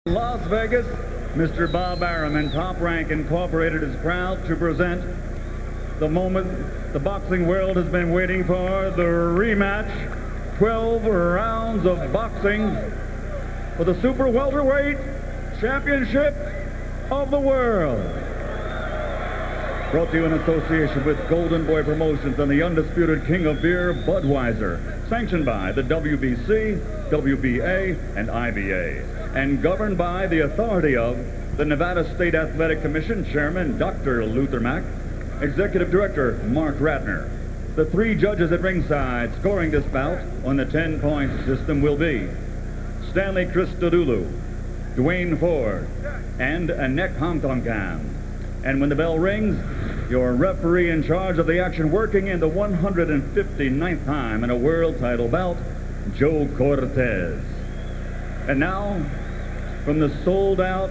Las Vegas, Mr. Bob Arum and Top Rank Incorporated is proud to present the moment the boxing world has been waiting for, the rematch, 12 rounds of boxing for the Super Welterweight Championship of the World. Brought to you in association with Golden Boy Promotions and the undisputed king of beer, Budweiser. Sanctioned by the WBC, WBA, and IBA. And governed by the authority of the Nevada State Athletic Commission Chairman, Dr. Luther Mack, Executive Director, Mark Ratner. The three judges at ringside scoring this bout on the 10-point system will be Stanley Christodoulou, Dwayne Ford, and Anek Hamtongam. And when the bell rings, your referee in charge of the action, working in the 159th time in a world title bout, Joe Cortez. And now, from the sold-out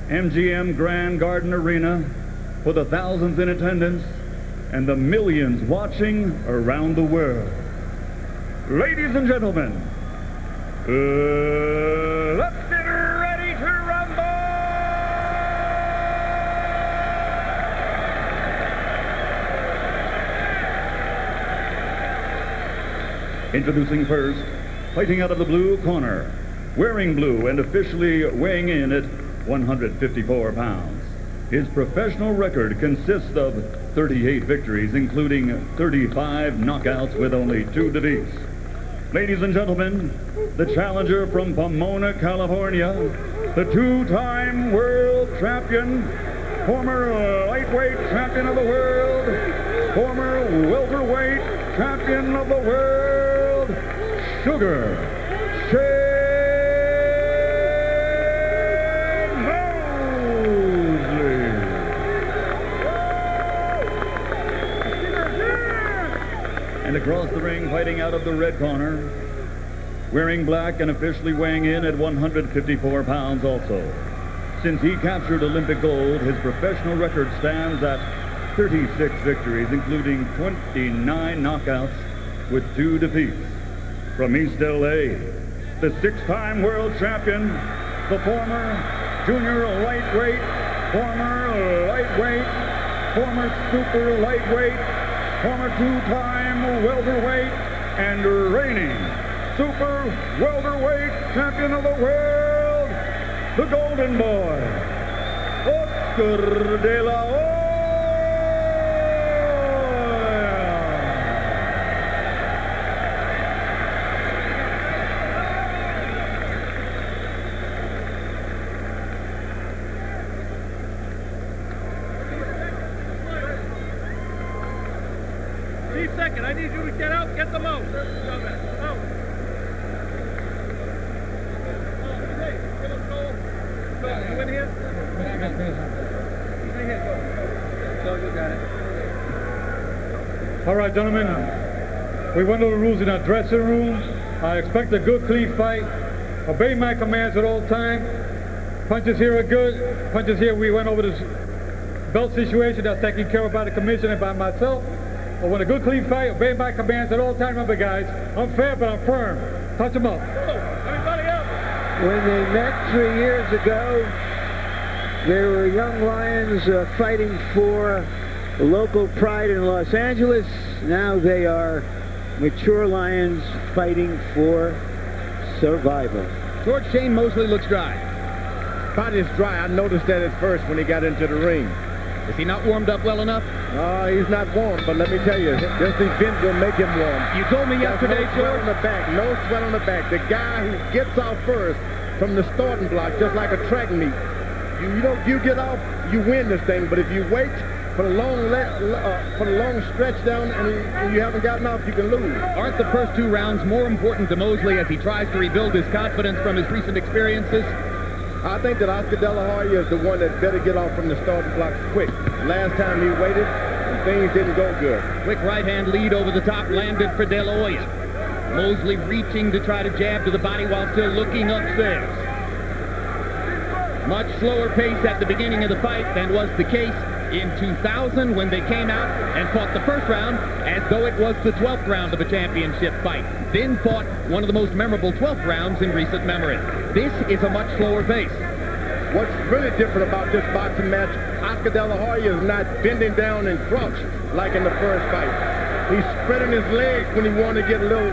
MGM Grand Garden Arena, for the thousands in attendance and the millions watching around the world, ladies and gentlemen, let's get ready to rumble! Introducing first, fighting out of the blue corner, wearing blue and officially weighing in at 154 pounds. His professional record consists of 38 victories, including 35 knockouts with only 2 defeats. Ladies and gentlemen, the challenger from Pomona, California, the two-time world champion, former lightweight champion of the world, former welterweight champion of the world, Sugar Shane Mosley. And across the ring, fighting out of the red corner, wearing black and officially weighing in at 154 pounds also. Since he captured Olympic gold, his professional record stands at 36 victories, including 29 knockouts with 2 defeats. From East L.A., the 6-time world champion, the former junior lightweight, former lightweight, former super lightweight, former 2-time welterweight, and reigning super welterweight champion of the world, the Golden Boy, Oscar de la Hoya. Second, I need you to get out, get them out. Out. Hey, get them go. You in here? He's in here, go. You got it. All right, gentlemen, we went over the rules in our dressing room. I expect a good, clean fight. Obey my commands at all times. Punches here are good. Punches here, we went over this belt situation that's taken care of by the commission and by myself. But when a good, clean fight, obey my commands at all times. Remember, guys, I'm fair, but I'm firm. Touch them up. Everybody up. When they met 3 years ago, they were young lions fighting for local pride in Los Angeles. Now they are mature lions fighting for survival. George Shane Mosley looks dry. Body is dry. I noticed that at first when he got into the ring. Is he not warmed up well enough? He's not warm, but let me tell you, this event will make him warm. You told me yesterday, no sweat on the back, no sweat on the back. The guy who gets off first from the starting block, just like a track meet, you get off, you win this thing. But if you wait for the long stretch down and you haven't gotten off, you can lose. Aren't the first 2 rounds more important to Mosley as he tries to rebuild his confidence from his recent experiences? I think that Oscar de la Hoya is the one that better get off from the starting blocks quick. Last time he waited, things didn't go good. Quick right-hand lead over the top landed for de la Hoya. Mosley reaching to try to jab to the body while still looking upstairs. Much slower pace at the beginning of the fight than was the case in 2000 when they came out and fought the first round as though it was the 12th round of a championship fight. Then fought one of the most memorable 12th rounds in recent memory. This is a much slower pace. What's really different about this boxing match, Oscar De La Hoya is not bending down and crouch like in the first fight. He's spreading his legs when he wants to get a little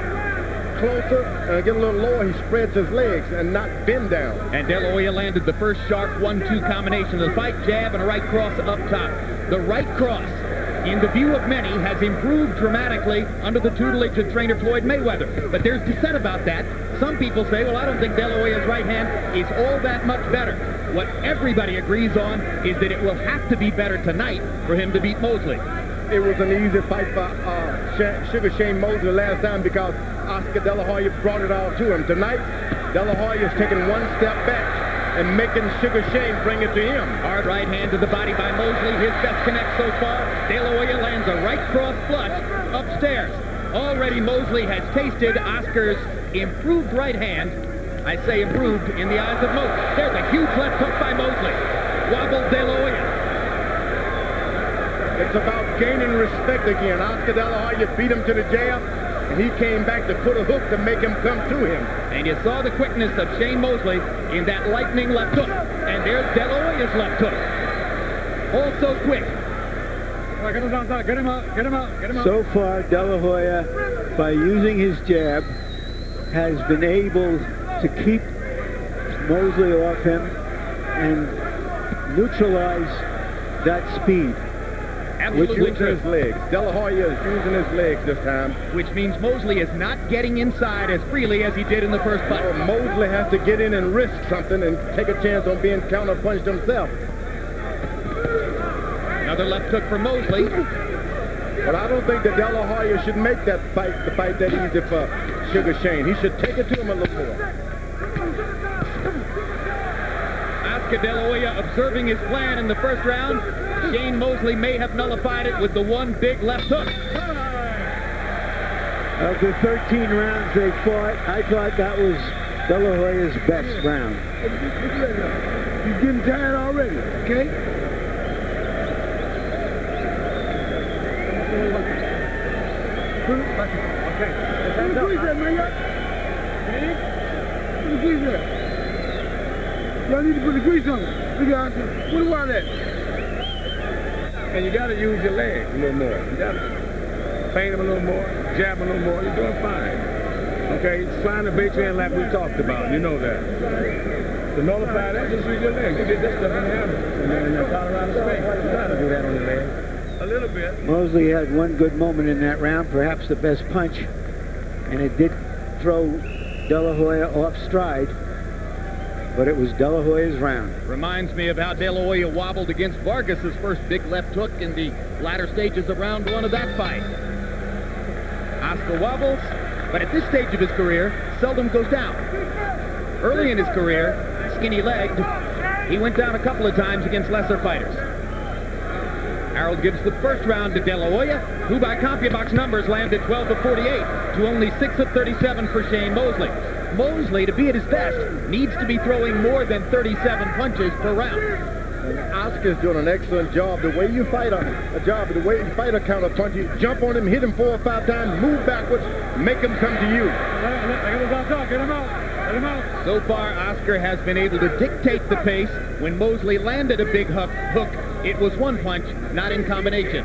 closer and get a little lower. He spreads his legs and not bend down. And De La Hoya landed the first sharp 1-2 combination of the fight, jab and a right cross up top. The right cross, in the view of many, has improved dramatically under the tutelage of trainer Floyd Mayweather. But there's dissent about that. Some people say, well, I don't think De La Hoya's right hand is all that much better. What everybody agrees on is that it will have to be better tonight for him to beat Mosley. It was an easy fight for Sugar Shane Mosley last time because Oscar De La Hoya brought it all to him. Tonight, De La Hoya is taking one step back and making Sugar Shane bring it to him. Hard right hand to the body by Mosley, his best connect so far. De La Hoya lands a right cross flush upstairs. Already Mosley has tasted Oscar's improved right hand. I say improved in the eyes of most. There's a huge left hook by Mosley. Wobbles De La Hoya. It's about gaining respect again. Oscar De La Hoya beat him to the jab, and he came back to put a hook to make him come to him. And you saw the quickness of Shane Mosley in that lightning left hook. And there's De La Hoya's left hook. Also quick. All right, get him out, get him out, get him out, get him out. So far, De La Hoya, by using his jab, has been able to keep Mosley off him and neutralize that speed. Absolutely Which uses his legs. De La Hoya is using his legs this time. Which means Mosley is not getting inside as freely as he did in the first fight. So Mosley has to get in and risk something and take a chance on being counter-punched himself. Another left hook for Mosley. But I don't think that De La Hoya should make that fight, the fight that easy for Sugar Shane. He should take it to him a little more. Oscar De La Hoya observing his plan in the first round. Shane Mosley may have nullified it with the one big left hook. Of the 13 rounds they fought, I thought that was De La Hoya's best round. You're getting tired already, okay? Y'all need to put the grease on it. Look at what about that? And you got to use your legs a little more. You got to feint them a little more, jab a little more. You're doing fine. Okay, flying the bait in like we talked about. You know that. To nullify that, just use your legs. You did this stuff in the hammer. And then in the Colorado State, you got to do that on your legs. A little bit. Mosley had one good moment in that round, perhaps the best punch, and it did throw De La Hoya off stride, but it was De La Hoya's round. Reminds me of how De La Hoya wobbled against Vargas's first big left hook in the latter stages of round one of that fight. Oscar wobbles, but at this stage of his career, seldom goes down. Early in his career, skinny-legged, he went down a couple of times against lesser fighters. Harold gives the first round to De La Hoya, who by CompuBox numbers landed 12 of 48 to only 6 of 37 for Shane Mosley. Mosley, to be at his best, needs to be throwing more than 37 punches per round. Oscar's doing an excellent job. The way you fight the way you fight a counter punch, you jump on him, hit him 4 or 5 times, move backwards, make him come to you. Get him out. Get him out. So far, Oscar has been able to dictate the pace. When Mosley landed a big hook, it was one punch, not in combination.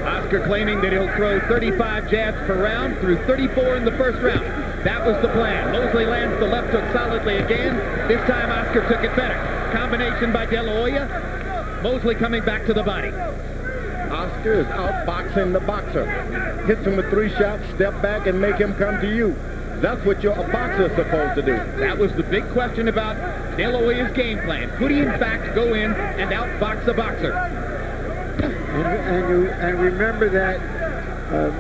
Oscar claiming that he'll throw 35 jabs per round, through 34 in the first round. That was the plan. Mosley lands the left hook solidly again. This time Oscar took it better. Combination by De La Hoya. Mosley coming back to the body. Oscar is outboxing the boxer. Hits him with 3 shots, step back and make him come to you. That's what a boxer is supposed to do. That was the big question about De La Hoya's game plan. Could he in fact go in and outbox a boxer? And remember that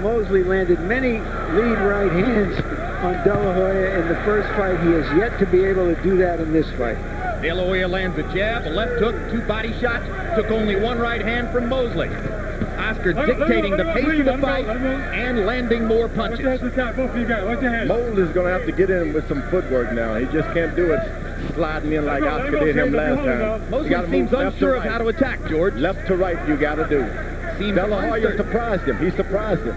Mosley landed many lead right hands on De La Hoya in the first fight. He has yet to be able to do that in this fight. De La Hoya lands a jab, a left hook, 2 body shots, took only 1 right hand from Mosley. Oscar dictating the pace of the fight and landing more punches. Mosley's going to have to get in with some footwork now. He just can't do it sliding in like Oscar did him last time. Mosley seems unsure of how to attack, George. Left to right, you got to do. De La Hoya surprised him. He surprised him.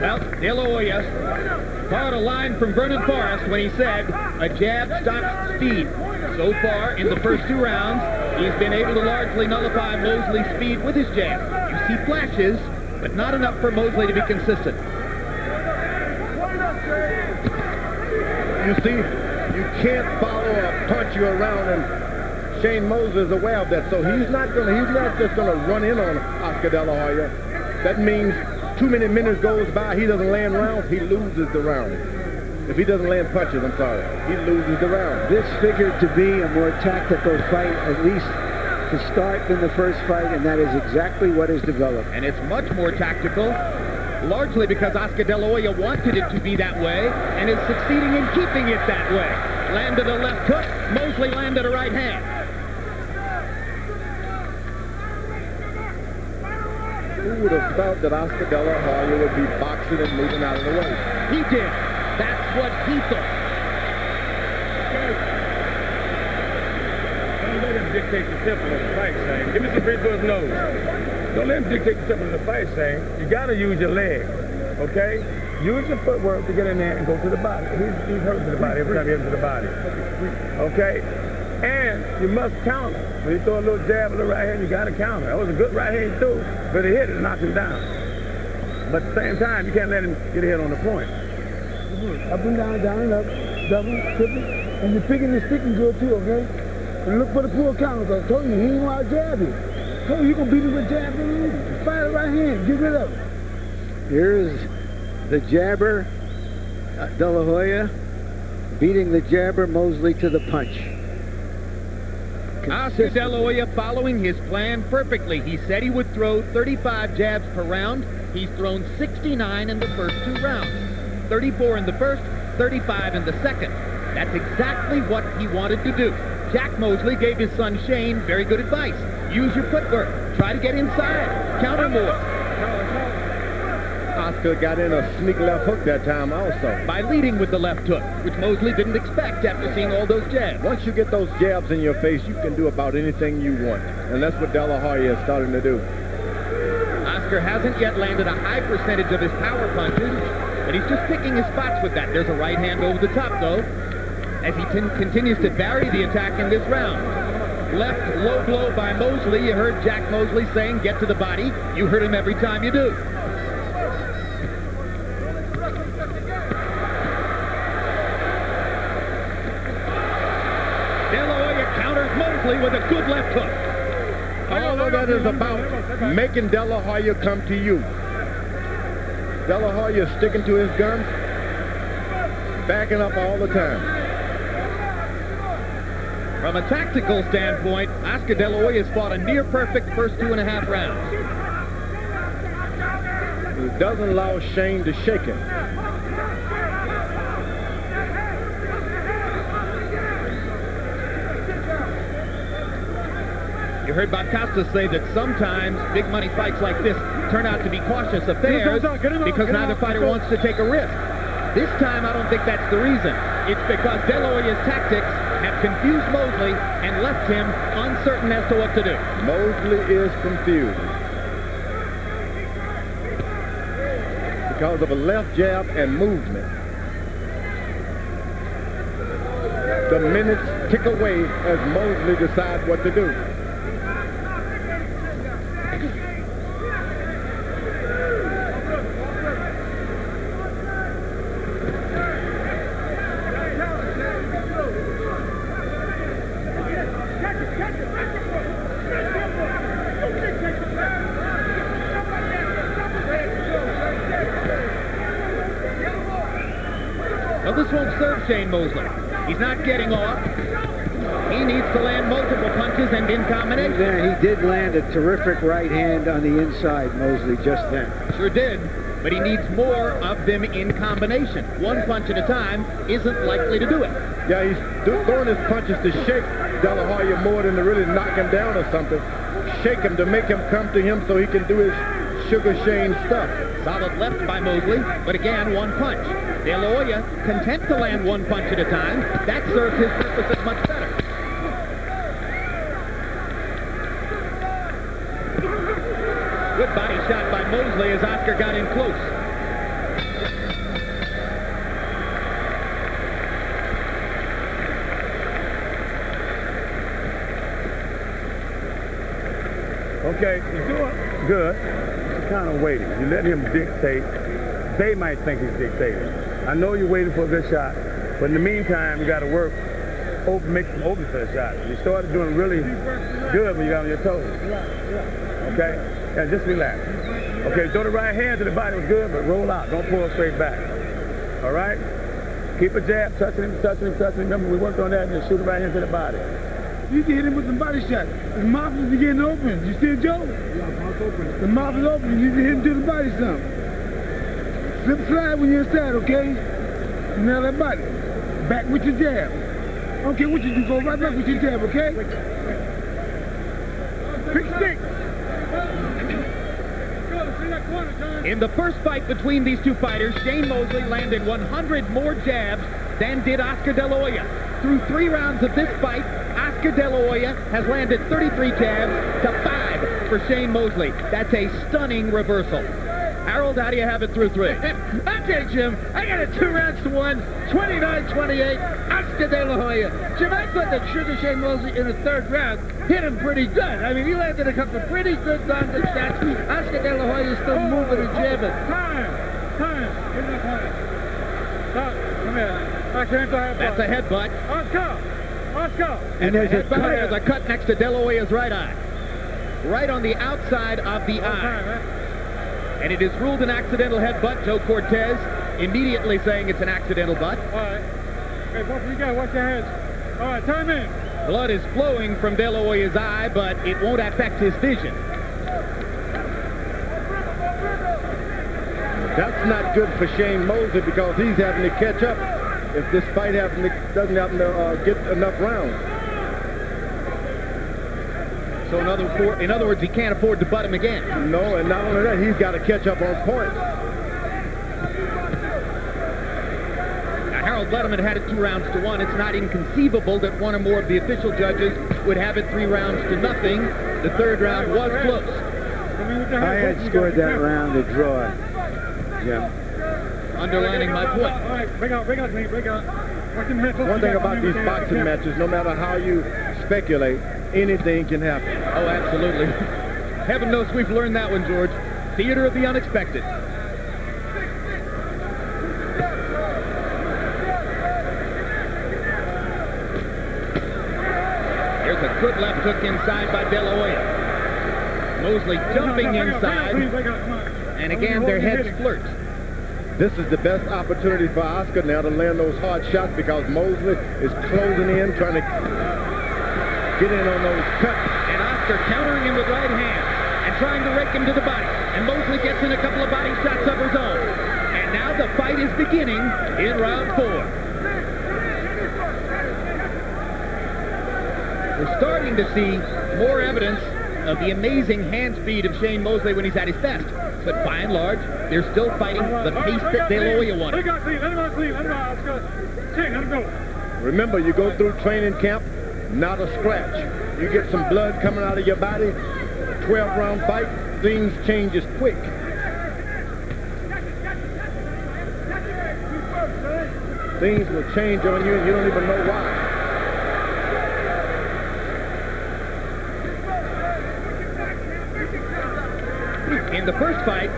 Well, De La Hoya caught a line from Vernon Forrest when he said, a jab stops speed. So far, in the first 2 rounds, he's been able to largely nullify Mosley's speed with his jab. You see flashes, but not enough for Mosley to be consistent. You see, you can't follow a punch you around, and Shane Mosley is aware of that. So he's not just gonna run in on Oscar De La Hoya. That means too many minutes goes by, he doesn't land rounds, he loses the round. If he doesn't land punches, I'm sorry, he loses the round. This figured to be a more tactical fight, at least to start, than the first fight, and that is exactly what has developed. And it's much more tactical, largely because Oscar De La Hoya wanted it to be that way and is succeeding in keeping it that way. Landed a left hook, Mosley landed a right hand. Who would have thought that Oscar De La Hoya would be boxing and moving out of the way? He did. That's what he thought. Don't let him dictate the tempo of the fight, Shane. Give me some breath for his nose. Don't let him dictate the tempo of the fight, Shane. You got to use your leg, okay? Use your footwork to get in there and go to the body. He's hurt to the body every time he hits to the body, okay? And you must counter. When you throw a little jab, a little right hand, you got to counter. That was a good right hand he threw, but he hit it and knocked him down. But at the same time, you can't let him get a hit on the point. Up and down, down and up, double, triple, and you're picking and sticking good too, okay? And look for the pull counter, because I told you, he ain't want to jab you. I told you, you're going to beat him with jab, fire the right hand, get rid of it. Here's the jabber, De La Hoya, beating the jabber, Mosley, to the punch. Oscar De La Hoya following his plan perfectly. He said he would throw 35 jabs per round. He's thrown 69 in the first 2 rounds. 34 in the first, 35 in the second. That's exactly what he wanted to do. Jack Mosley gave his son Shane very good advice. Use your footwork. Try to get inside. Counter more. Oscar got in a sneak left hook that time also. By leading with the left hook, which Mosley didn't expect after seeing all those jabs. Once you get those jabs in your face, you can do about anything you want. And that's what De La Hoya is starting to do. Oscar hasn't yet landed a high percentage of his power punches, but he's just picking his spots with that. There's a right hand over the top, though, as he continues to vary the attack in this round. Left low blow by Mosley. You heard Jack Mosley saying, get to the body. You heard him every time you do. De La Hoya counters Mosley with a good left hook. All of that is about making De La Hoya come to you. De La Hoya is sticking to his guns, backing up all the time. From a tactical standpoint, Oscar De La Hoya has fought a near-perfect first 2.5 rounds. He doesn't allow Shane to shake him. You heard Bob Costa say that sometimes big money fights like this turn out to be cautious affairs because neither fighter wants to take a risk. This time, I don't think that's the reason. It's because De La Hoya's tactics have confused Mosley and left him uncertain as to what to do. Mosley is confused because of a left jab and movement. The minutes tick away as Mosley decides what to do. Well, this won't serve Shane Mosley. He's not getting off. He needs to land multiple punches and in combination. There, he did land a terrific right hand on the inside, Mosley, just then. Sure did, but he needs more of them in combination. One punch at a time isn't likely to do it. Yeah, he's throwing his punches to shake De La Hoya more than to really knock him down or something. Shake him to make him come to him so he can do his Sugar Shane stuff. Solid left by Mosley, but again, one punch. De La Hoya content to land one punch at a time. That serves his purposes much better. Good body shot by Mosley as Oscar got in close. Okay, you're doing good. You're kind of waiting. You let him dictate. They might think he's dictating. I know you're waiting for a good shot, but in the meantime, you got to work, make some open for the shot. You started doing really good when you got on your toes. Okay? Yeah, just relax. Okay, throw the right hand to the body was good, but roll out. Don't pull straight back. All right? Keep a jab, touching him, touching him, touching him. Remember, we worked on that and just shoot the right hand to the body. You can hit him with the body shot. His mouth is beginning to open. You still Joe? Yeah, mouth open. The mouth is open. You need to hit him to the body stump. Slip slide when you're inside, okay? Nail that body. Back with your jab. Okay, what you do? Go right back with your jab, okay? Big stick. In the first fight between these two fighters, Shane Mosley landed 100 more jabs than did Oscar De La Hoya. Through 3 rounds of this fight, Oscar De La Hoya has landed 33 jabs to 5 for Shane Mosley. That's a stunning reversal. Harold, how do you have it through 3? Okay, Jim, I got it 2 rounds to 1, 29-28, Oscar De La Hoya. Jim, I thought that Sugar Shane Mosley in the 3rd round hit him pretty good. I mean, he landed a couple of pretty good grounded shots. Oscar De La Hoya is still moving and jabbing. Time. Give me time. Stop. Come here. I can't have That's a headbutt. Oscar. And there's a cut next to De La Hoya's right eye. Right on the outside of the eye. And it is ruled an accidental headbutt. Joe Cortez immediately saying it's an accidental butt. All right. Hey, what you got? Watch your heads. All right, time in. Blood is flowing from De La Hoya's eye, but it won't affect his vision. That's not good for Shane Mosley because he's having to catch up if this fight doesn't happen to get enough rounds. So in other words, he can't afford to butt him again. No, and not only that, he's got to catch up on points. Now, Harold Letterman had it 2 rounds to 1. It's not inconceivable that one or more of the official judges would have it 3 rounds to nothing. The 3rd round was close. I had scored that round a draw. Yeah. Underlining my point. All right, break out. One thing about these boxing matches, no matter how you speculate, anything can happen. Oh, absolutely. Heaven knows we've learned that one, George. Theater of the unexpected. Here's a good left hook inside by De La Hoya. Mosley jumping inside. And again, their heads flirt. This is the best opportunity for Oscar now to land those hard shots because Mosley is closing in, trying to get in on those cuts. And Oscar countering him with right hand and trying to rake him to the body. And Mosley gets in a couple of body shots of his own. And now the fight is beginning in round 4. We're starting to see more evidence of the amazing hand speed of Shane Mosley when he's at his best. But by and large, they're still fighting the pace that De La Hoya wanted. Remember, you go through training camp, not a scratch. You get some blood coming out of your body, 12-round fight, things changes quick. Things will change on you and you don't even know why. In the first fight,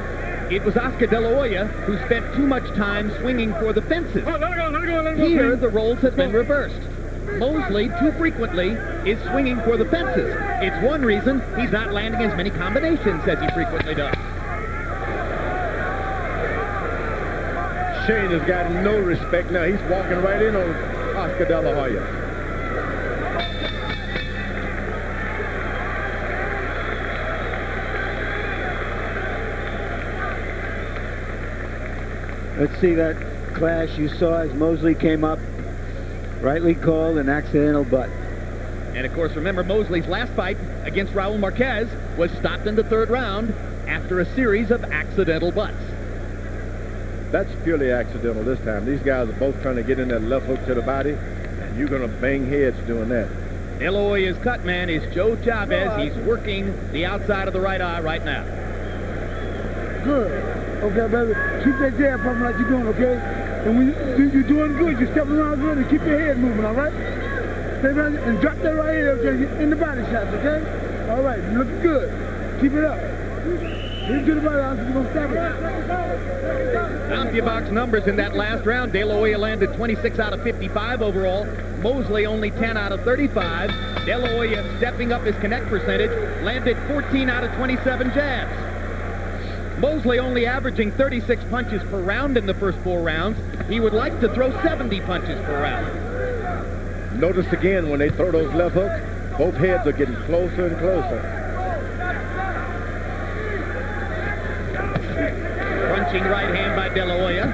it was Oscar De La Hoya who spent too much time swinging for the fences. Here, the roles have been reversed. Mosley, too frequently, is swinging for the fences. It's one reason he's not landing as many combinations as he frequently does. Shane has got no respect now. He's walking right in on Oscar De La Hoya. Let's see that clash you saw as Mosley came up. Rightly called an accidental butt. And, of course, remember, Mosley's last fight against Raul Marquez was stopped in the 3rd round after a series of accidental butts. That's purely accidental this time. These guys are both trying to get in that left hook to the body, and you're going to bang heads doing that. De La Hoya's cut man is Joe Chavez. He's working the outside of the right eye right now. Good. Okay, baby. Keep that jab pumping like you're doing, okay? And when you're doing good, you're stepping around good and keep your head moving, all right? Stay around and drop that right here, okay? In the body shots, okay? All right, you looking good. Keep it up. Hit to the body, I'm just going to stop it. CompuBox numbers in that last round. De La Hoya landed 26 out of 55 overall. Mosley only 10 out of 35. De La Hoya stepping up his connect percentage, landed 14 out of 27 jabs. Mosley only averaging 36 punches per round in the first 4 rounds. He would like to throw 70 punches per round. Notice again, when they throw those left hooks, both heads are getting closer and closer. Crunching right hand by De La Hoya.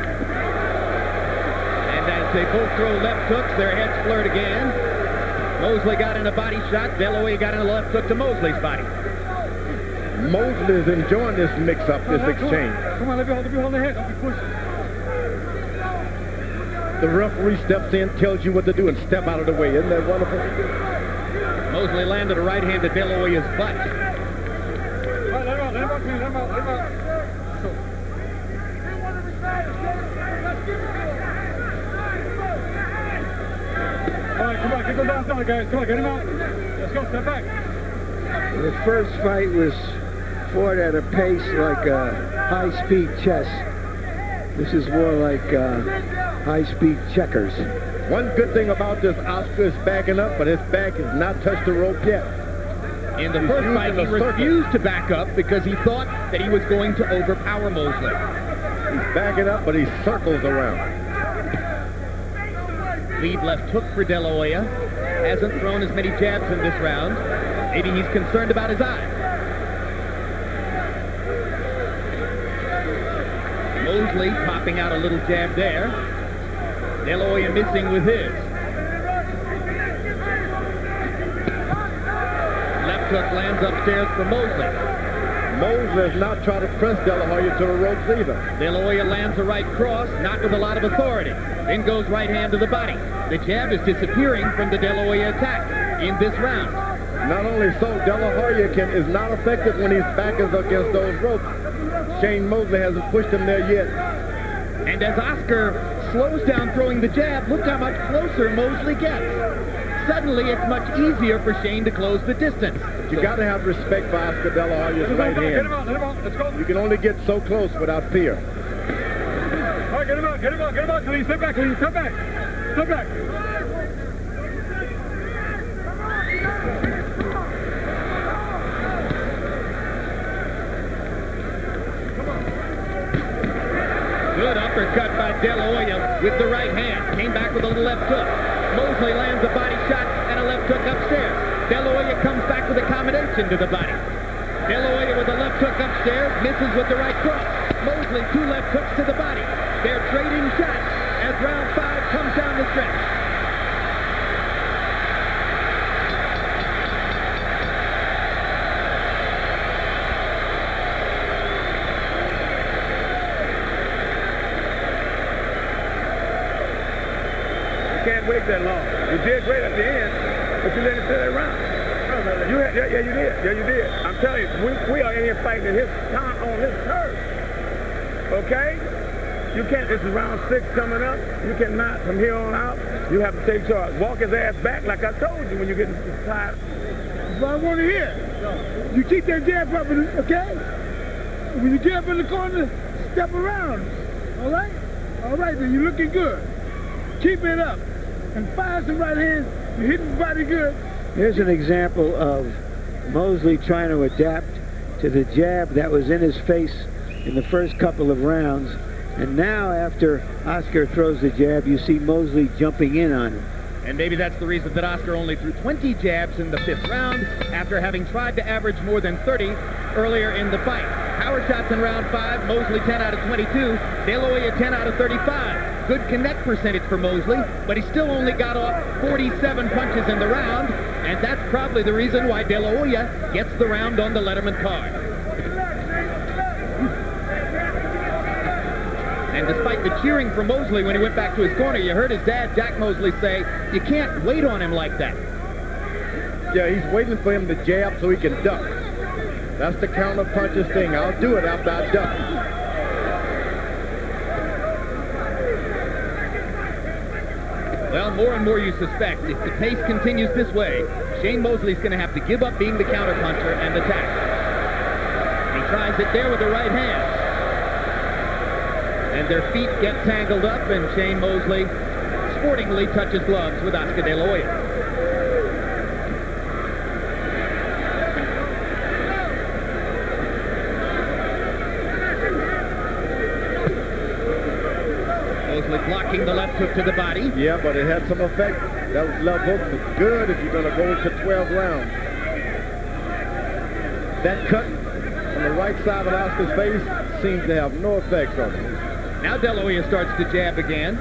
And as they both throw left hooks, their heads flirt again. Mosley got in a body shot. De La Hoya got in a left hook to Mosley's body. Mosley is enjoying this mix-up, this exchange. Come on, let me hold the head. Don't be pushing. The referee steps in, tells you what to do, and step out of the way. Isn't that wonderful? Mosley landed a right hand to De La Hoya's butt. All right, let him out, please. Let him out. All right, come on, keep him down, guys. Come on, get him out. Let's go, step back. The first fight was fought at a pace like high-speed chess. This is more like high-speed checkers. One good thing about this, Oscar is backing up, but his back has not touched the rope yet. In the first fight, he refused to back up because he thought that he was going to overpower Mosley. He's backing up, but he circles around. Lead left hook for De La Hoya. Hasn't thrown as many jabs in this round. Maybe he's concerned about his eye. Mosley popping out a little jab there. De La Hoya missing with his. Left hook lands upstairs for Mosley. Mosley has not tried to press De La Hoya to the ropes either. De La Hoya lands a right cross, not with a lot of authority. Then goes right hand to the body. The jab is disappearing from the De La Hoya attack in this round. Not only so, De La Hoya is not effective when his back is against those ropes. Shane Mosley hasn't pushed him there yet. And as Oscar slows down throwing the jab, look how much closer Mosley gets. Suddenly, it's much easier for Shane to close the distance. You got to have respect for Oscar De La Hoya's right hand. Get him out, let's go. You can only get so close without fear. All right, get him out, Khalid. Step back. Good uppercut by De La Hoya with the right hand. Came back with a little left hook. Mosley lands a body shot and a left hook upstairs. De La Hoya comes back with a combination to the body. De La Hoya with a left hook upstairs, misses with the right cross. Mosley, 2 left hooks to the body. They're trading shots as round 5 comes down the stretch. Can't wait that long. You did great at the end, but you let it sit around. You did. I'm telling you, we are in here fighting on his turf. Okay? You can't, this is round 6 coming up. You cannot, from here on out, you have to take charge. Walk his ass back like I told you when you get tired. That's what I want to hear. You keep that jab up, okay? When you get up in the corner, step around. All right? All right, then you're looking good. Keep it up. And fire some right hands. You're hitting the body good. Here's an example of Mosley trying to adapt to the jab that was in his face in the first couple of rounds. And now, after Oscar throws the jab, you see Mosley jumping in on him. And maybe that's the reason that Oscar only threw 20 jabs in the 5th round after having tried to average more than 30 earlier in the fight. Power shots in round 5, Mosley 10 out of 22, De La Hoya 10 out of 35. Good connect percentage for Mosley, but he still only got off 47 punches in the round. And that's probably the reason why De La Hoya gets the round on the Letterman card. And despite the cheering from Mosley when he went back to his corner, you heard his dad, Jack Mosley, say, you can't wait on him like that. Yeah, he's waiting for him to jab so he can duck. That's the counter puncher's thing. I'll do it after I duck. Well, more and more you suspect, if the pace continues this way, Shane Mosley's going to have to give up being the counterpuncher and attack. He tries it there with the right hand. And their feet get tangled up, and Shane Mosley sportingly touches gloves with Oscar De La Hoya. Mosley blocking the left hook to the body. Yeah, but it had some effect. That left hook was good if you're going to go to 12 rounds. That cut on the right side of Oscar's face seems to have no effect on him. Now De La Hoya starts to jab again.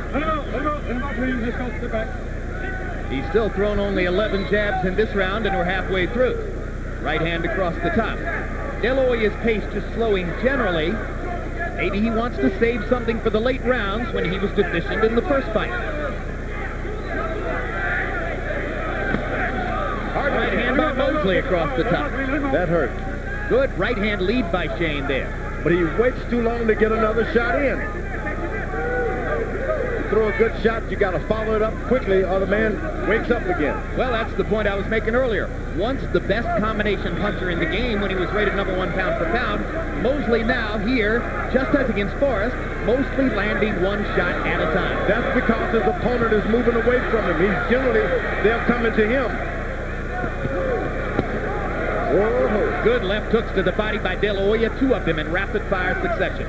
He's still thrown only 11 jabs in this round, and we're halfway through. Right hand across the top. De La Hoya's pace just slowing generally. Maybe he wants to save something for the late rounds when he was deficient in the first fight. Hard right hand by Mosley across the top. That hurt. Good right hand lead by Shane there. But he waits too long to get another shot in. Throw a good shot, you got to follow it up quickly or the man wakes up again. Well, that's the point I was making earlier. Once the best combination puncher in the game when he was rated number 1 pound for pound, Mosley now here, just as against Forrest, mostly landing one shot at a time. That's because his opponent is moving away from him. They're coming to him. Whoa. Good left hooks to the body by De La Hoya, 2 of them in rapid fire succession.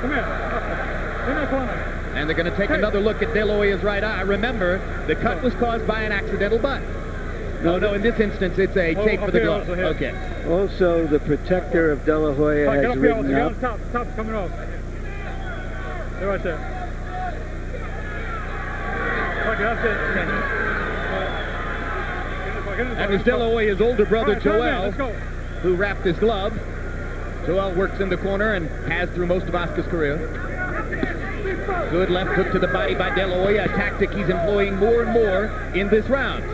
Come here. In that corner. And they're going to take another look at De La Hoya's right eye. Remember, the cut was caused by an accidental butt. No, in this instance, it's a tape for the glove. Okay. Also, the protector of De La Hoya has ridden up. Top's coming off. They're right there. Okay, that's it. That was De La Hoya's older brother, Joel, let's go. who wrapped his glove. Joel works in the corner and has through most of Oscar's career. Good left hook to the body by De La Hoya, a tactic he's employing more and more in this round.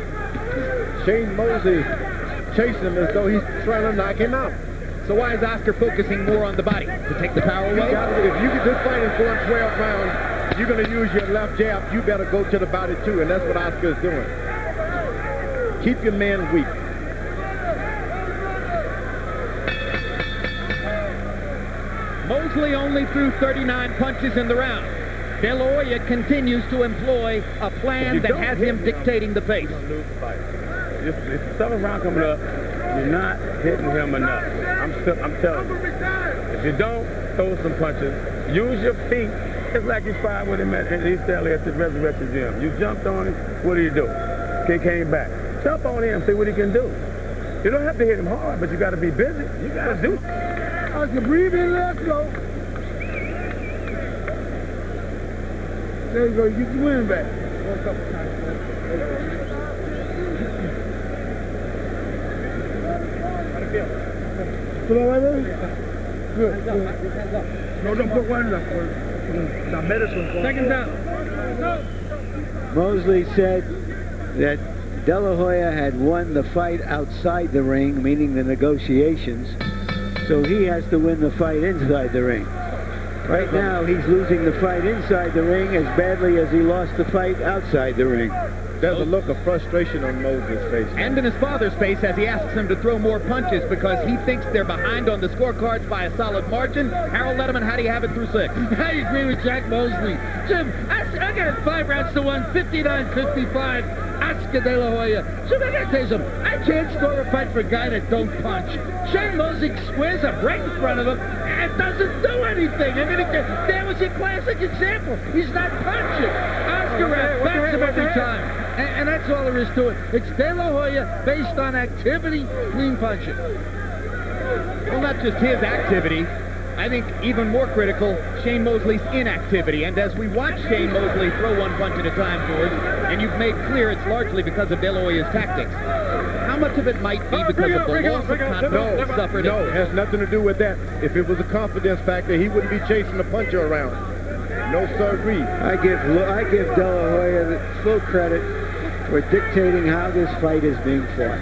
Shane Mosley chasing him as though he's trying to knock him out. So why is Oscar focusing more on the body? To take the power away? If you get this fight is going 12 rounds, you're going to use your left jab, you better go to the body too, and that's what Oscar is doing. Keep your man weak. Mosley only threw 39 punches in the round. De La Hoya continues to employ a plan that has him dictating the pace. If the 7th round coming up, you're not hitting him enough. I'm telling you. If you don't throw some punches, use your feet. It's like you sparred with him at East LA at the Resurrection Gym. You jumped on him, what do you do? He came back. Jump on him, see what he can do. You don't have to hit him hard, but you got to be busy. You got to do. I can breathe in, let's go. There you go, you get the wind back. Put all right there? Good. No, don't put one left. The medicine. Second down. Mosley said that De La Hoya had won the fight outside the ring, meaning the negotiations, so he has to win the fight inside the ring. Right now, he's losing the fight inside the ring as badly as he lost the fight outside the ring. There's a look of frustration on Mosley's face. And in his father's face as he asks him to throw more punches because he thinks they're behind on the scorecards by a solid margin. Harold Letterman, how do you have it through 6? I agree with Jack Mosley. Jim, I got it 5 rounds to 1, 59-55. Oscar De La Hoya. So I gotta tell you something. I can't score a fight for a guy that don't punch. Shane Mosley squares up right in front of him and doesn't do anything. I mean, that was a classic example. He's not punching. Oscar backs him every time. And that's all there is to it. It's De La Hoya based on activity, clean punching. Well, not just his activity. I think even more critical, Shane Mosley's inactivity. And as we watch Shane Mosley throw one punch at a time, George, and you've made clear it's largely because of De La Hoya's tactics, how much of it might be because of the loss of confidence suffered? No, it has nothing to do with that. If it was a confidence factor, he wouldn't be chasing the puncher around. No sirree. I give De La Hoya the full credit for dictating how this fight is being fought.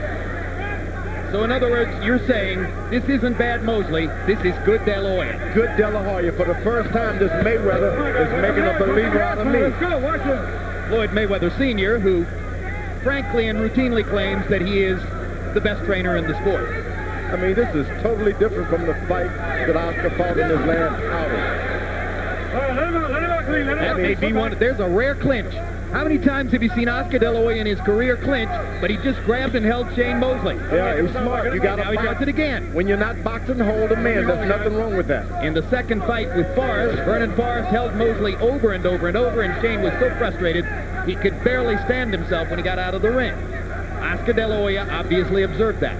So in other words, you're saying this isn't bad Mosley, this is good De La Hoya. Good De La Hoya. For the first time, this Mayweather is making a believer out of me. Let's go, watch it. Floyd Mayweather Sr., who frankly and routinely claims that he is the best trainer in the sport. I mean, this is totally different from the fight that Oscar fought in his last outing. That may be one. There's a rare clinch. How many times have you seen Oscar De La Hoya in his career clinch, but he just grabbed and held Shane Mosley? Yeah, he's smart. You got to Now he does it again. When you're not boxing, hold a man. There's nothing wrong with that. In the second fight with Forrest, Vernon Forrest held Mosley over and over and over, and Shane was so frustrated he could barely stand himself when he got out of the ring. Oscar De La Hoya obviously observed that.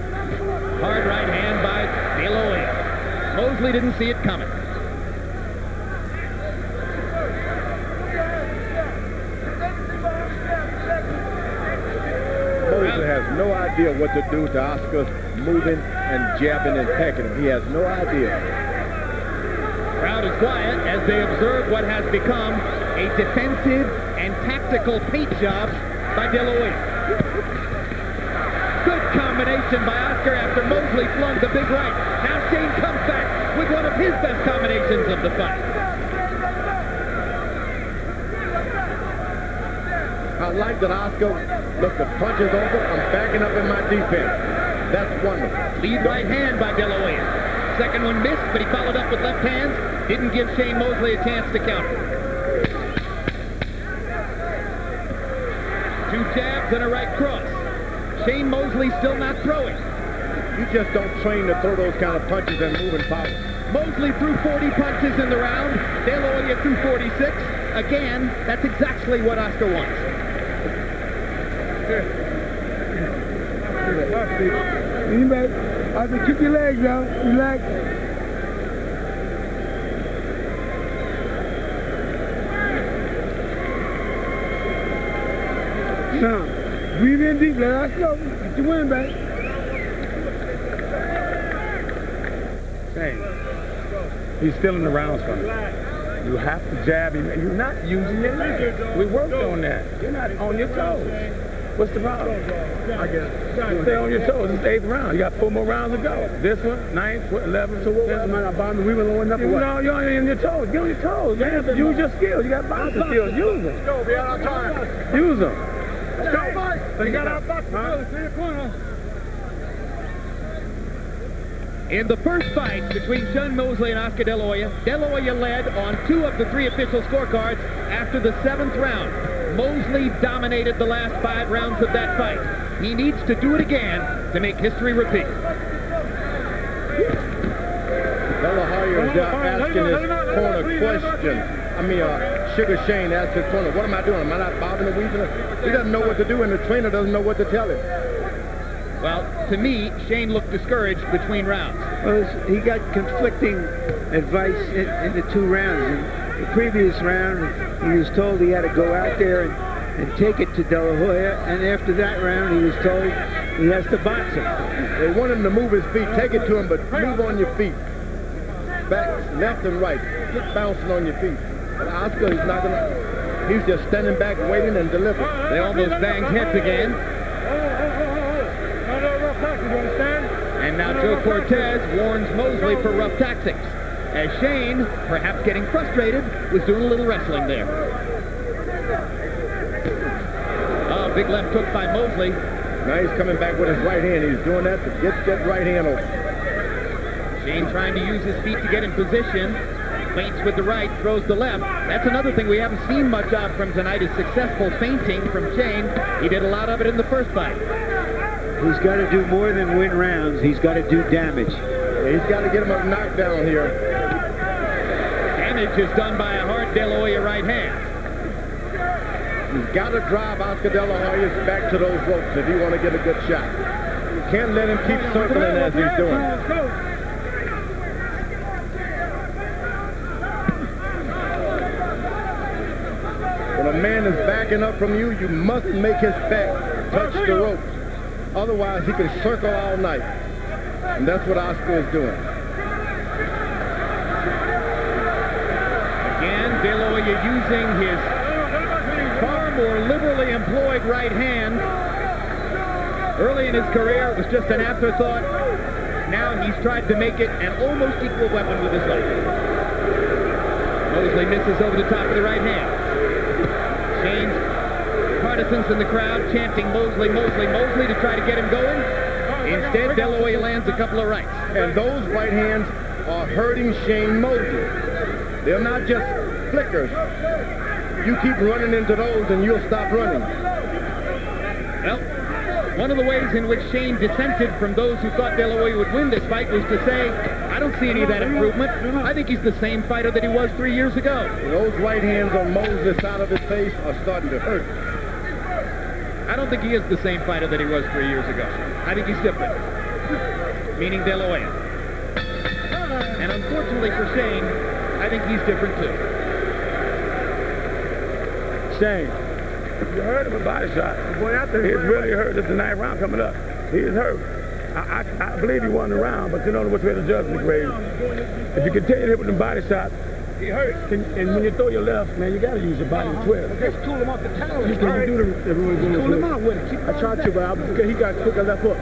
Hard right hand by De La Hoya. Mosley didn't see it coming. Mosley has no idea what to do to Oscar moving and jabbing and pecking him. He has no idea. Crowd is quiet as they observe what has become a defensive and tactical paint job by De La Hoya. Good combination by Oscar after Mosley flung the big right. Now Shane comes back with one of his best combinations of the fight. I like that Oscar, look, the punch is over. I'm backing up in my defense. That's wonderful. Lead right hand by De La Hoya. Second one missed, but he followed up with left hands. Didn't give Shane Mosley a chance to counter. Two jabs and a right cross. Shane Mosley still not throwing. You just don't train to throw those kind of punches and move in power. Mosley threw 40 punches in the round. De La Hoya threw 46. Again, that's exactly what Oscar wants. Anybody, I have to keep your legs out. Relax. Now, breathe in deep. Let us go. Get your wind back. Hey, he's still in the rounds from you. You have to jab him. You're not using your legs. We worked on that. You're not on your toes. What's the problem? I guess. Stay on your toes. It's the 8th round. You got 4 more rounds to go. This one, 9th, 11th. So what was my bombing? We were low enough. No, you're on your toes. Get on your toes, man. Use your skills. You got boxing skills. Use them. Go, we out of time. Use them. Let's go, Mike. We got our boxing. Stay in the corner. In the first fight between Shane Mosley and Oscar De La Hoya led on 2 of the 3 official scorecards after the 7th round. Mosley dominated the last 5 rounds of that fight. He needs to do it again to make history repeat. De La Hoya is asking his corner question. Sugar Shane asked his corner, what am I doing? Am I not bobbing and weaving? He doesn't know what to do, and the trainer doesn't know what to tell him. Well, to me, Shane looked discouraged between rounds. Well, he got conflicting advice in the 2 rounds. In the previous round, he was told he had to go out there and take it to De La Hoya, and after that round, he was told he has to box him. They want him to move his feet, take it to him, but move on your feet. Back, left and right, keep bouncing on your feet. But Oscar is not going to, he's just standing back, waiting and delivering. They almost banged heads again. And now Joe Cortez warns Mosley for rough tactics, as Shane, perhaps getting frustrated, was doing a little wrestling there. Oh, big left hook by Mosley. Now he's coming back with his right hand. He's doing that to get that right hand over. Shane trying to use his feet to get in position. Feints with the right, throws the left. That's another thing we haven't seen much of from tonight is successful feinting from Shane. He did a lot of it in the first fight. He's got to do more than win rounds. He's got to do damage. Yeah, he's got to get him a knockdown here. Damage is done by a hard De La Hoya right hand. He's got to drive Oscar De La Hoya back to those ropes if you want to get a good shot. You can't let him keep circling as he's doing. When a man is backing up from you, you must make his back touch the ropes. Otherwise, he can circle all night. And that's what Oscar is doing. Again, De La Hoya using his far more liberally employed right hand. Early in his career, it was just an afterthought. Now he's tried to make it an almost equal weapon with his left. Mosley misses over the top of the right hand. Shane's partisans in the crowd chanting Mosley, Mosley, Mosley to try to get him going. Instead, De La Hoya lands a couple of rights. And those right hands are hurting Shane Mosley. They're not just flickers. You keep running into those and you'll stop running. Well, one of the ways in which Shane dissented from those who thought De La Hoya would win this fight was to say, I don't see any of that improvement. I think he's the same fighter that he was 3 years ago. Those right hands on Mosley's side of his face are starting to hurt. I don't think he is the same fighter that he was 3 years ago. I think he's different. Meaning De La Hoya. And unfortunately for Shane, I think he's different too. Shane, you heard of a body shot. He's really hurt. It's the 9th round coming up. He is hurt. I believe he won the round, but you don't know which way the judgment grade. If you continue to hit with the body shot, he hurts. And when you throw your left, man, you got to use your body to twist. Just tool him off the tower. You can do the everyone's doing Tool him out with it. I tried to, but he got quicker left hook.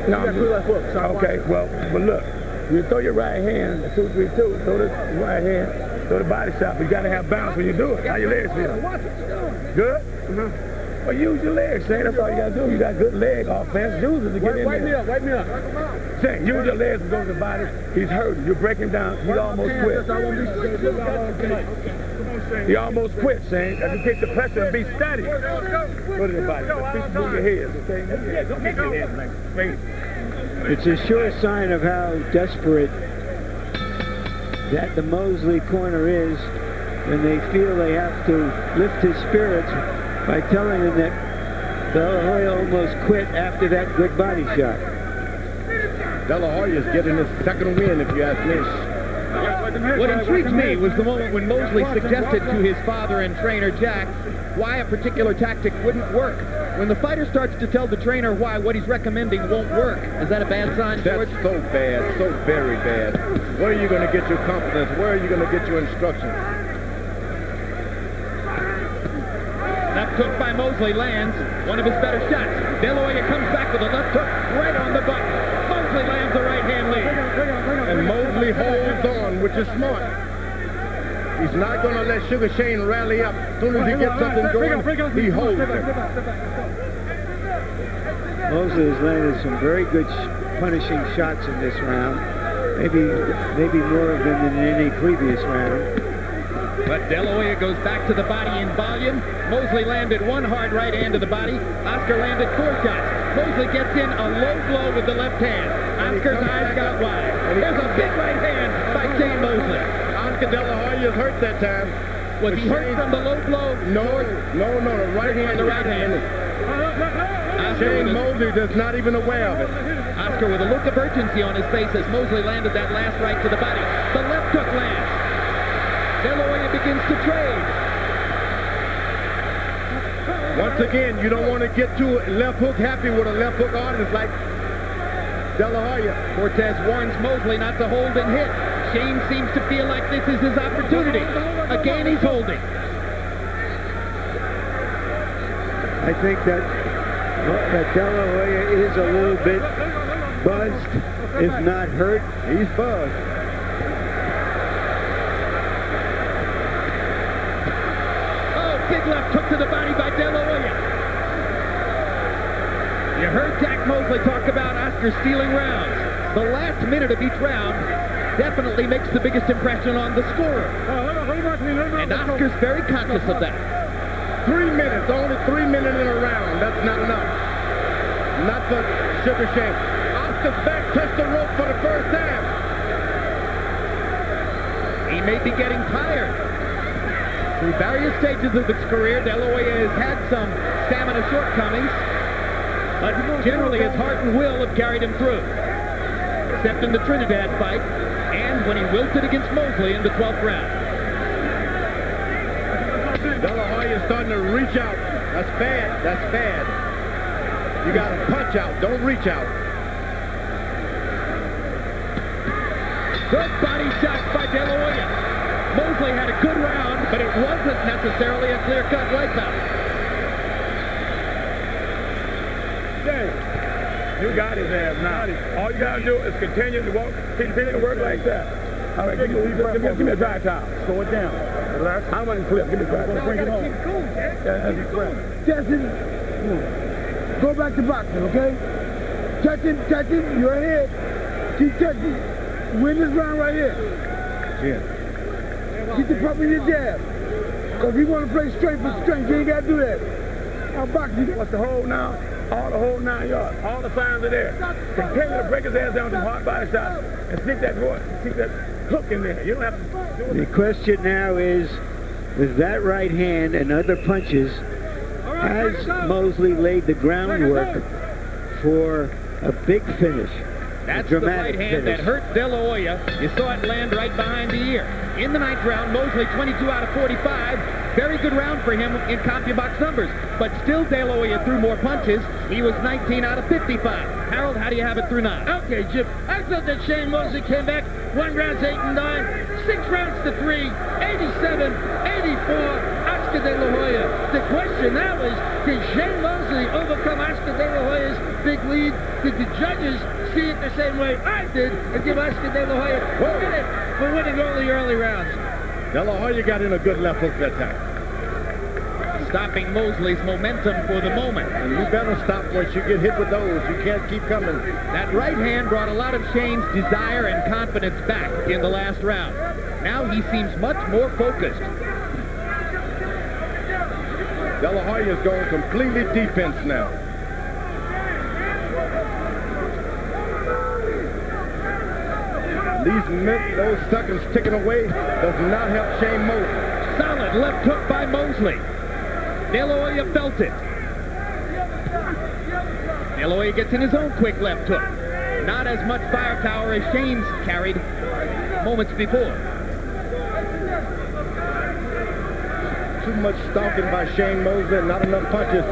He got quicker left hook. So okay, well, but look, when you throw your right hand, 2-3-2, throw the right hand, throw the body shot, but you got to have balance when you do it. How your legs feel? Good? Well, use your legs, Shane. That's all you got to do. You got good leg offense. Use it to get in there. Wipe me up. Shane, use your legs to go to the body. He's hurting. You're breaking down. He almost quit. He almost quit, Shane. If you take the pressure and be steady, go to the body. Just move your head, okay? Don't make your head like straight. It's a sure sign of how desperate that the Mosley corner is when they feel they have to lift his spirits by telling him that De La Hoya almost quit after that good body shot. De La Hoya is getting his second win, if you ask me. What intrigued me was the moment when Mosley suggested to his father and trainer Jack why a particular tactic wouldn't work. When the fighter starts to tell the trainer why what he's recommending won't work, is that a bad sign, George? That's so bad, so very bad. Where are you going to get your confidence? Where are you going to get your instructions? Left hook by Mosley lands one of his better shots. De La Hoya comes back with a left hook right on the button. Mosley lands a right hand lead. And Mosley holds on, which is smart. He's not going to let Sugar Shane rally up. As soon as he gets something going, he holds it. Mosley has landed some very good punishing shots in this round. Maybe more of them than in any previous round. But De La Hoya goes back to the body in volume. Mosley landed one hard right hand to the body. Oscar landed 4 shots. Mosley gets in a low blow with the left hand. Oscar's eyes got wide. There's a big right hand by Shane Mosley. Oscar De La Hoya is hurt that time. Was he hurt from the low blow? No, the right hand. The right hand. Shane Mosley is not even aware of it. Oscar with a look of urgency on his face as Mosley landed that last right to the body. The left hook lands. De La Hoya begins to trade. Once again, you don't want to get too left hook happy with a left hook artist like De La Hoya. Cortez warns Mosley not to hold and hit. Shane seems to feel like this is his opportunity. Again, he's holding. I think that De La Hoya is a little bit buzzed, if not hurt. He's buzzed. Big left hook to the body by De La Hoya. You heard Jack Mosley talk about Oscar stealing rounds. The last minute of each round definitely makes the biggest impression on the scorer. And Oscar's very conscious of that. 3 minutes, only 3 minutes in a round. That's not enough. Not for Sugar Shane. Oscar's back touched the rope for the first time. He may be getting tired. Through various stages of his career, De La Hoya has had some stamina shortcomings, but generally his heart and will have carried him through. Except in the Trinidad fight, and when he wilted against Mosley in the 12th round. De La Hoya is starting to reach out. That's bad. That's bad. You got to punch out. Don't reach out. Good body shot by De La Hoya. Mosley had a good round, but it wasn't necessarily a clear-cut wipeout. You got his ass now. All you got to do is continue to walk, continue to work like that. All right, give me a dry towel. Slow it down. Relax. I don't want to clip. Give me a dry towel. Bring it home. Jackson, go back to boxing, okay? Jackson, you're ahead. Keep touching. Win this round right here. Yeah. Keep the pump in your jab. Because you want to play straight for strength, you ain't got to do that. I'll box you. What's the hold now? All the whole 9 yards. All the signs are there. Continue to break his ass down with some hard body shots and stick that hook in there. You don't have to do it. The question now is, with that right hand and other punches, has Mosley laid the groundwork for a big finish? That's the right hand that hurt De La Hoya. You saw it land right behind the ear. In the 9th round, Mosley 22 out of 45. Very good round for him in CompuBox numbers. But still, De La Hoya threw more punches. He was 19 out of 55. Harold, how do you have it through 9? Okay, Jim. I thought that Shane Mosley came back 1 rounds 8 and 9, 6 rounds to 3, 87, 84. Oscar De La Hoya. The question now is, did Shane Mosley overcome Oscar De La Hoya's big lead? Did the judges see it the same way I did and give Oscar De La Hoya credit for winning all the early rounds? De La Hoya got in a good left hook that time. Stopping Mosley's momentum for the moment. And you better stop once you get hit with those. You can't keep coming. That right hand brought a lot of Shane's desire and confidence back in the last round. Now he seems much more focused. De La Hoya is going completely defense now. Those seconds ticking away does not help Shane Mosley. Solid left hook by Mosley. De La Hoya felt it. De La Hoya gets in his own quick left hook. Not as much firepower as Shane's carried moments before. Too much stalking by Shane Mosley and not enough punches.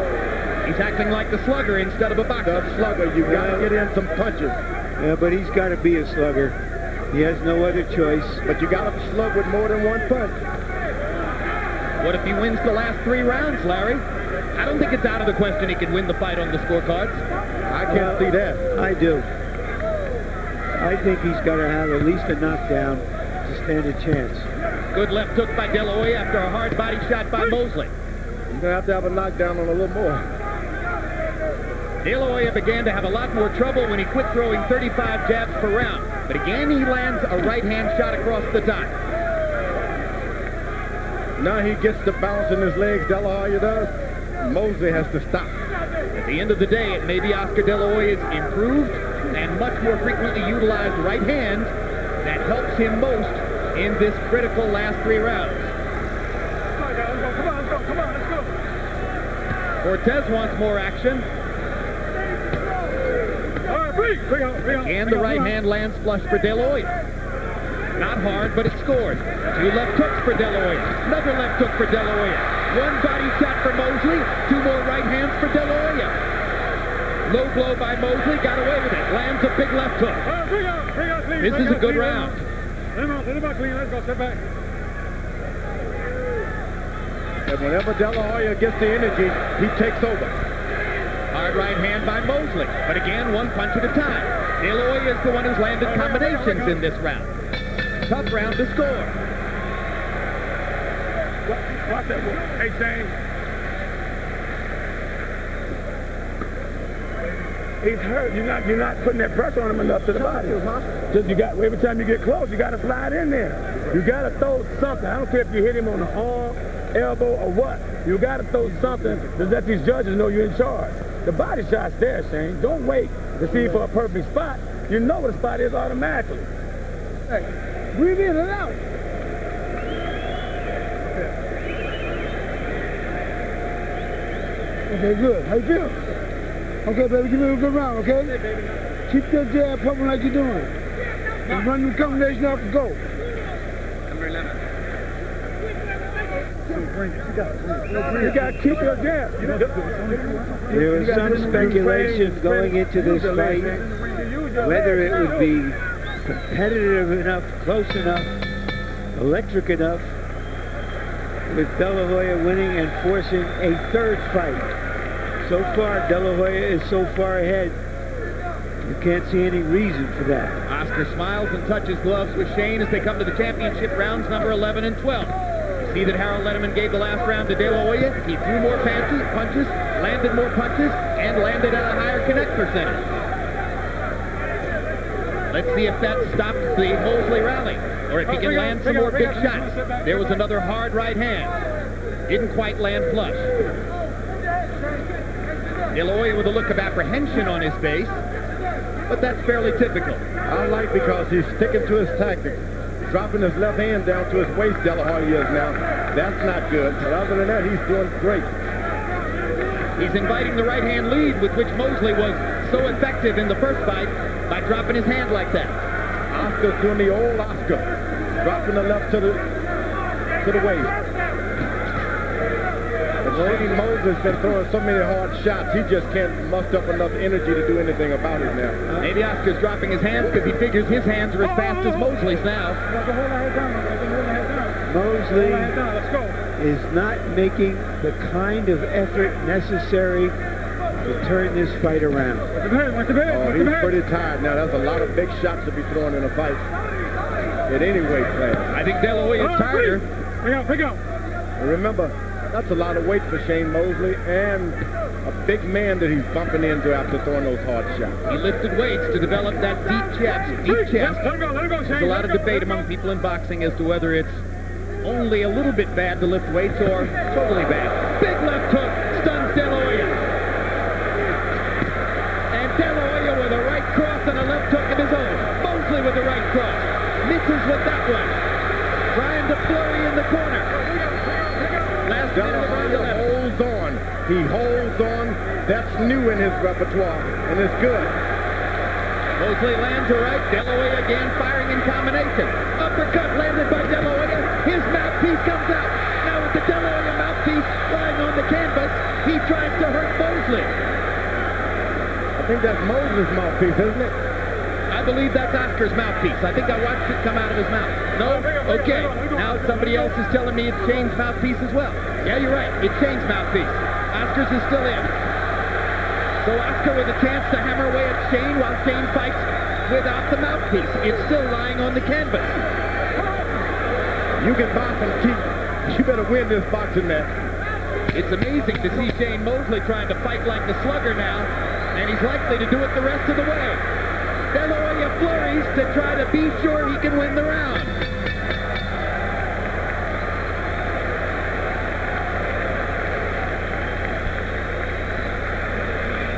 He's acting like the slugger instead of a boxer. The slugger, you got to get in some punches. Yeah, but he's got to be a slugger. He has no other choice. But you got to slug with more than one punch. What if he wins the last 3 rounds, Larry? I don't think it's out of the question he can win the fight on the scorecards. I can't see that. I do. I think he's got to have at least a knockdown to stand a chance. Good left hook by De La Hoya after a hard body shot by Mosley. You're going to have a knockdown on a little more. De La Hoya began to have a lot more trouble when he quit throwing 35 jabs per round. But again, he lands a right-hand shot across the top. Now he gets the bounce in his legs, De La Hoya does. Mosley has to stop. At the end of the day, it may be Oscar De La Hoya's improved and much more frequently utilized right hand that helps him most in this critical last 3 rounds. Cortez wants more action. And the right hand lands flush for De La Hoya. Not hard, but it scores. 2 left hooks for De La Hoya. Another left hook for De La Hoya. 1 body shot for Mosley. 2 more right hands for De La Hoya. Low blow by Mosley. Got away with it. Lands a big left hook. This is a good round. Let's go, sit back. And whenever De La Hoya gets the energy, he takes over. Hard right hand by Mosley. But again, 1 punch at a time. De La Hoya is the one who's landed combinations in this round. Tough round to score. Watch that one. Hey, Shane. He's hurt. You're not putting that pressure on him enough to the body. Just every time you get close, you got to slide in there. You got to throw something. I don't care if you hit him on the arm, elbow, or what. You got to throw something to let these judges know you're in charge. The body shot's there, Shane. Don't wait to see for a perfect spot. You know what the spot is automatically. Hey, breathe in and out. Okay, good. How you feel? Okay, baby, give me a good round, okay? Hey, baby. Keep that jab pumping like you're doing. And run the combination off and go. Number 11. You got to keep your jab. There was some speculation going into this fight whether it would be competitive enough, close enough, electric enough, with De La Hoya winning and forcing a third fight. So far, De La Hoya is so far ahead, you can't see any reason for that. Oscar smiles and touches gloves with Shane as they come to the championship rounds number 11 and 12. You see that Harold Letterman gave the last round to De La Hoya. He threw more punches, landed more punches, and landed at a higher connect percentage. Let's see if that stops the Mosley rally, or if he can land some more big shots. There was another hard right hand. Didn't quite land flush. De La Hoya with a look of apprehension on his face, but that's fairly typical. I like because he's sticking to his tactics. Dropping his left hand down to his waist, De La Hoya is now. That's not good, but other than that, he's doing great. He's inviting the right hand lead with which Mosley was so effective in the first fight by dropping his hand like that. Oscar's doing the old Oscar, dropping the left to the waist. Shane Mosley's been throwing so many hard shots, he just can't muster up enough energy to do anything about it now. Maybe Oscar's dropping his hands because he figures his hands are as fast as Mosley's now. Mosley is not making the kind of effort necessary to turn this fight around. Oh, he's pretty tired now. That's a lot of big shots to be thrown in a fight at any weight class. I think De La Hoya is tighter. Pick up. Remember, that's a lot of weight for Shane Mosley and a big man that he's bumping into after throwing those hard shots. He lifted weights to develop that deep chest. Let him go, Shane. There's a lot of debate among people in boxing as to whether it's only a little bit bad to lift weights or totally bad. Big left hook stuns De La Hoya. And De La Hoya with a right cross and a left hook of his own. Mosley with the right cross. Misses with that one. Trying to flurry in the corner. Last De La minute of round Hoya 11. holds on. He holds on. That's new in his repertoire, and it's good. Mosley lands a right. De La Hoya again firing in combination. Uppercut landed by De La Hoya. His mouthpiece comes out. Now with the De La Hoya mouthpiece lying on the canvas, he tries to hurt Mosley. I think that's Mosley's mouthpiece, isn't it? I believe that's Oscar's mouthpiece. I think I watched it come out of his mouth. No? Okay. Now somebody else is telling me it's Shane's mouthpiece as well. Yeah, you're right. It's Shane's mouthpiece. Oscar's is still in. So Oscar with a chance to hammer away at Shane while Shane fights without the mouthpiece. It's still lying on the canvas. You can box and keep. You better win this boxing match. It's amazing to see Shane Mosley trying to fight like the slugger now, and he's likely to do it the rest of the way. De La Hoya flurries to try to be sure he can win the round.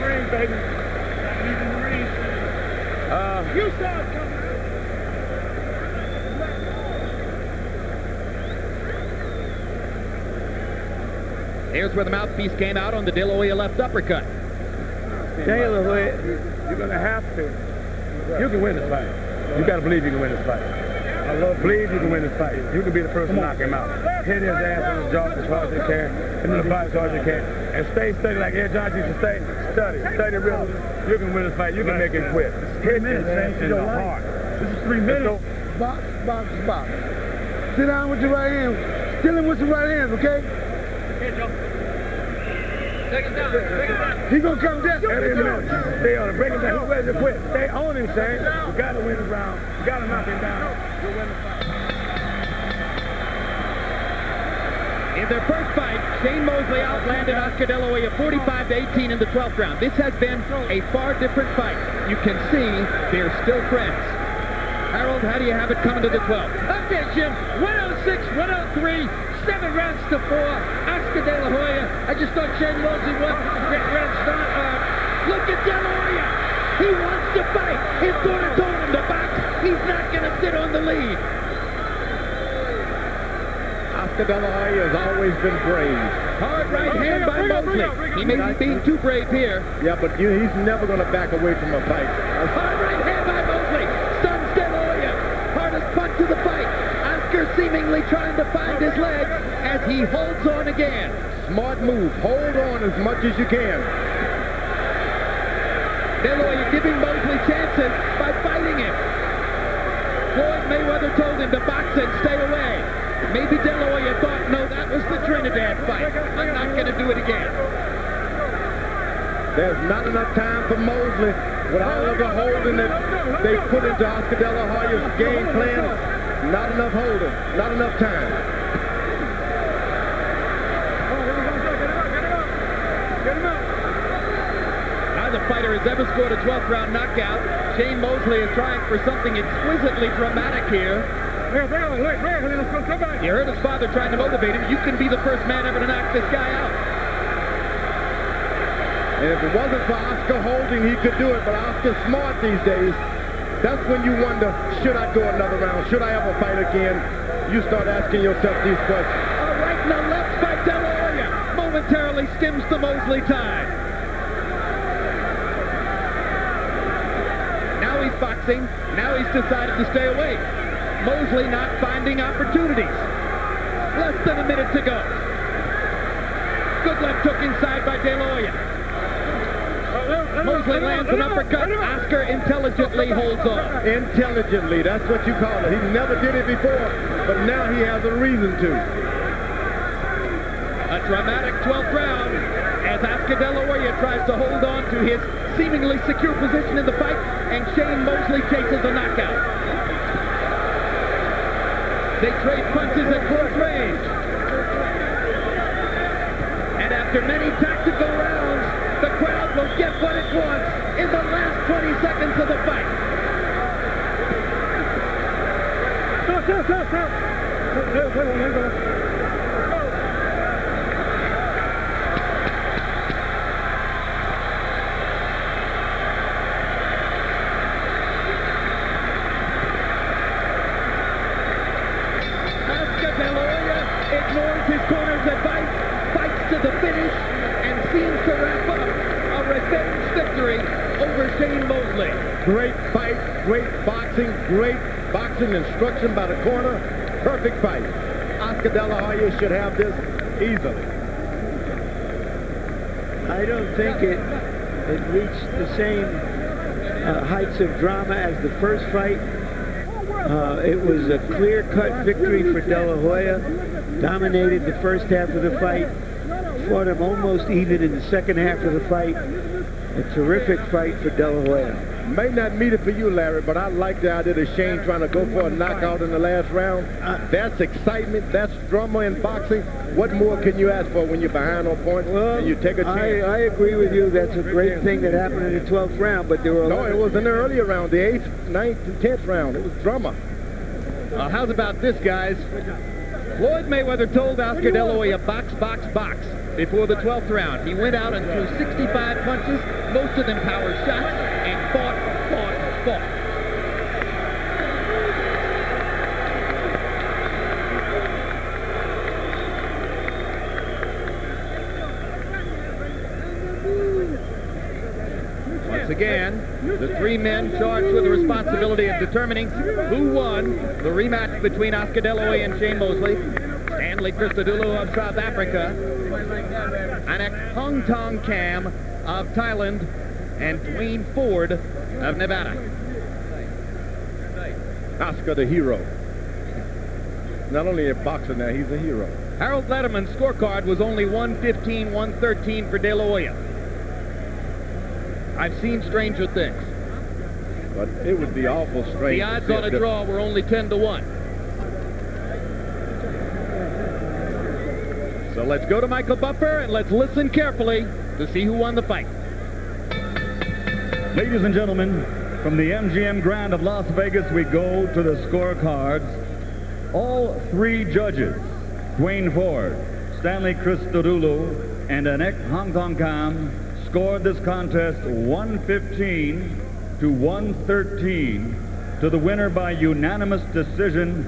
Ring, baby. Leaving the ring. You saw it coming. Here's where the mouthpiece came out on the De La Hoya left uppercut. De La Hoya, You're going to have to. You can win this fight. You got to believe you can win this fight. Believe you can win this fight. You can be the person to knock him out. Hit his ass on his jaw as hard as you can. Hit him in the body as hard as you can. And stay steady like Ed Johnson used to stay. Study real. You can win this fight. You can make him quit. Hit his ass in the heart. This is 3 minutes. Box, box, box. Sit down with your right hand. Kill him with your right hand, okay? Take it down. He gonna come down. Every minute. Stay on it. Break him down. He's ready to quit. Stay on him, Shane. You got to win this round. You got to knock him down. You'll win the fight. In their first fight, Shane Mosley outlanded Oscar De La Hoya 45-18 in the 12th round. This has been a far different fight. You can see they're still friends. Harold, how do you have it coming to the 12th? Okay, Jim. 106, 103, 7 rounds to 4. Oscar De La Hoya. I just thought Shane Mosley won. Great round start. Look at De La Hoya. He wants to fight. His daughter told him to box. He's not going to sit on the lead. Oscar De La Hoya has always been brave. Hard right hand by Mosley. He may be being too brave here. Yeah, but he's never going to back away from a fight. Hard right hand by Mosley. Stuns De La Hoya. Hardest punch of the fight. Oscar seems seemingly trying to find his legs as he holds on again. Smart move. Hold on as much as you can. De La Hoya giving Mosley chances by fighting him. Floyd Mayweather told him to box and stay away. Maybe De La Hoya thought, no, that was the Trinidad fight. I'm not going to do it again. There's not enough time for Mosley with all of the holding that they put into Oscar De La Hoya's game plan. Not enough holding. Not enough time. Neither fighter has ever scored a 12th round knockout. Shane Mosley is trying for something exquisitely dramatic here. You heard his father trying to motivate him. You can be the first man ever to knock this guy out. And if it wasn't for Oscar holding, he could do it. But Oscar's smart these days. That's when you wonder, should I go another round? Should I ever fight again? You start asking yourself these questions. A right and a left by De La Hoya momentarily skims the Mosley tide. Now he's boxing. Now he's decided to stay away. Mosley not finding opportunities. Less than a minute to go. Good left hook inside by De La Hoya. Mosley lands an uppercut. Oscar intelligently holds on. Intelligently, that's what you call it. He never did it before, but now he has a reason to. A dramatic 12th round as Oscar De La Hoya tries to hold on to his seemingly secure position in the fight, and Shane Mosley chases a knockout. They trade punches at close range. And after many tactical rounds, the crowd will get what it wants in the last 20 seconds of the fight. Oscar De La Hoya ignores his corner's advice, fights to the finish, and seems to wrap up a revenge victory over Shane Mosley. Great fight, great boxing instruction by the corner. Perfect fight. Oscar De La Hoya should have this easily. I don't think it reached the same heights of drama as the first fight. It was a clear-cut victory for De La Hoya. Dominated the first half of the fight. Fought him almost even in the second half of the fight. A terrific fight for De La Hoya. May not meet it for you, Larry, but I like the idea of Shane trying to go for a knockout in the last round. That's excitement. That's drama in boxing. What more can you ask for when you're behind on points and you take a chance? I agree with you. That's a great thing that happened in the 12th round, but there were it was in the earlier round, the 8th, 9th, and 10th round. It was drama. How's about this, guys? Floyd Mayweather told Oscar De La Hoya, box, box, box, before the 12th round. He went out and threw 65 punches, most of them power shots, and fought. Once again, the three men charged with the responsibility of determining who won the rematch between Oscar De La Hoya and Shane Mosley. Stanley Christodoulou of South Africa, Anak Hung Tong Kam of Thailand, and Dwayne Ford of Nevada. Oscar the hero. Not only a boxer now, he's a hero. Harold Letterman's scorecard was only 115-113 for De La Hoya. I've seen stranger things. But it would be awful strange. The odds on a draw were only 10-1. So let's go to Michael Buffer and let's listen carefully to see who won the fight. Ladies and gentlemen, from the MGM Grand of Las Vegas, we go to the scorecards. All three judges, Dwayne Ford, Stanley Christodoulou, and Anek Hong Kong Kam, scored this contest 115-113 to the winner by unanimous decision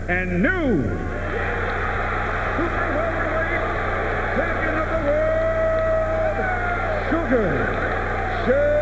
and new champion of the world, Sugar Shane